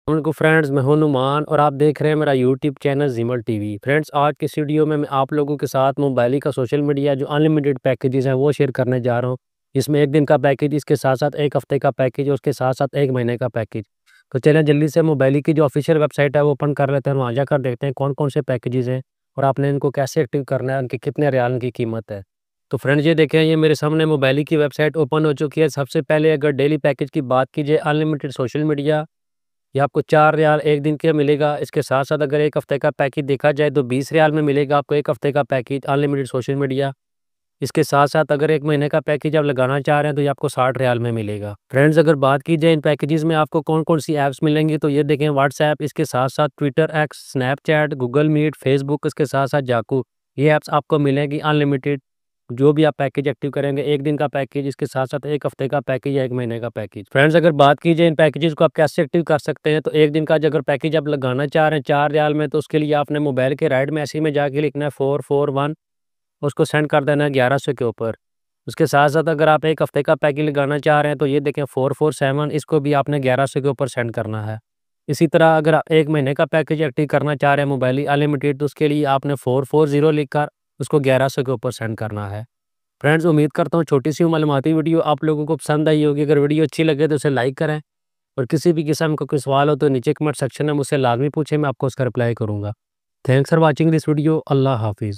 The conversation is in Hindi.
उनको फ्रेंड्स, मैं हूं नुमान और आप देख रहे हैं मेरा यूट्यूब चैनल जिमल टीवी। फ्रेंड्स, आज के इस वीडियो में मैं आप लोगों के साथ मोबाइल का सोशल मीडिया जो अनलिमिटेड पैकेजेस हैं वो शेयर करने जा रहा हूं। इसमें एक दिन का पैकेज, इसके साथ साथ एक हफ्ते का पैकेज और उसके साथ साथ एक महीने का पैकेज। तो चलें जल्दी से मोबाइल की जो ऑफिशियल वेबसाइट है वो ओपन कर लेते हैं, वहाँ जाकर देखते हैं कौन कौन से पैकेजेस हैं और आपने इनको कैसे एक्टिव करना है, उनकी कितने रियाल इनकी कीमत है। तो फ्रेंड्स, ये देखें, ये मेरे सामने मोबाइल की वेबसाइट ओपन हो चुकी है। सबसे पहले अगर डेली पैकेज की बात कीजिए, अनलिमिटेड सोशल मीडिया, ये आपको 4 रियाल 1 दिन का मिलेगा। इसके साथ-साथ अगर 1 हफ़्ते का पैकेज देखा जाए तो 20 रियाल में मिलेगा आपको 1 हफ़्ते का पैकेज अनलिमिटेड सोशल मीडिया। इसके साथ-साथ अगर 1 महीने का पैकेज आप लगाना चाह रहे हैं तो ये आपको 60 रियाल में मिलेगा। फ्रेंड्स, अगर बात की जाए इन पैकेजेज़ में आपको कौन-कौन सी ऐप्स मिलेंगी तो ये देखें, व्हाट्सऐप, इसके साथ-साथ Twitter, X, Snapchat, Google Meet, Facebook, इसके साथ-साथ जाकू, ये ऐप्स आपको मिलेंगी अनलिमिटेड। जो भी आप पैकेज एक्टिव करेंगे, 1 दिन का पैकेज, इसके साथ-साथ 1 हफ्ते का पैकेज या 1 महीने का पैकेज। फ्रेंड्स, अगर बात की जाए इन पैकेजेज़ को आप कैसे एक्टिव कर सकते हैं, तो 1 दिन का जो अगर पैकेज आप लगाना चाह रहे हैं 4 रियाल में, तो उसके लिए आपने मोबाइल के राइट मैसेज में जाके लिखना है 441, उसको सेंड कर देना है 1100 के ऊपर। उसके साथ-साथ अगर आप 1 हफ्ते का पैकेज लगाना चाह रहे हैं, तो ये देखें 447, इसको भी आपने 1100 के ऊपर सेंड करना है। इसी तरह अगर आप 1 महीने का पैकेज एक्टिव करना चाह रहे हैं मोबाइल अनलिमिटेड, तो उसके लिए आपने 440 लिखकर उसको 1100 के ऊपर सेंड करना है। फ्रेंड्स, उम्मीद करता हूँ छोटी सी मालूमाती वीडियो आप लोगों को पसंद आई होगी। अगर वीडियो अच्छी लगे तो उसे लाइक करें और किसी भी किस्म का कोई सवाल हो तो नीचे कमेंट सेक्शन में मुझसे लाजमी पूछें, मैं आपको उसका रिप्लाई करूँगा। Thanks for watching this video. अल्लाह हाफिज़।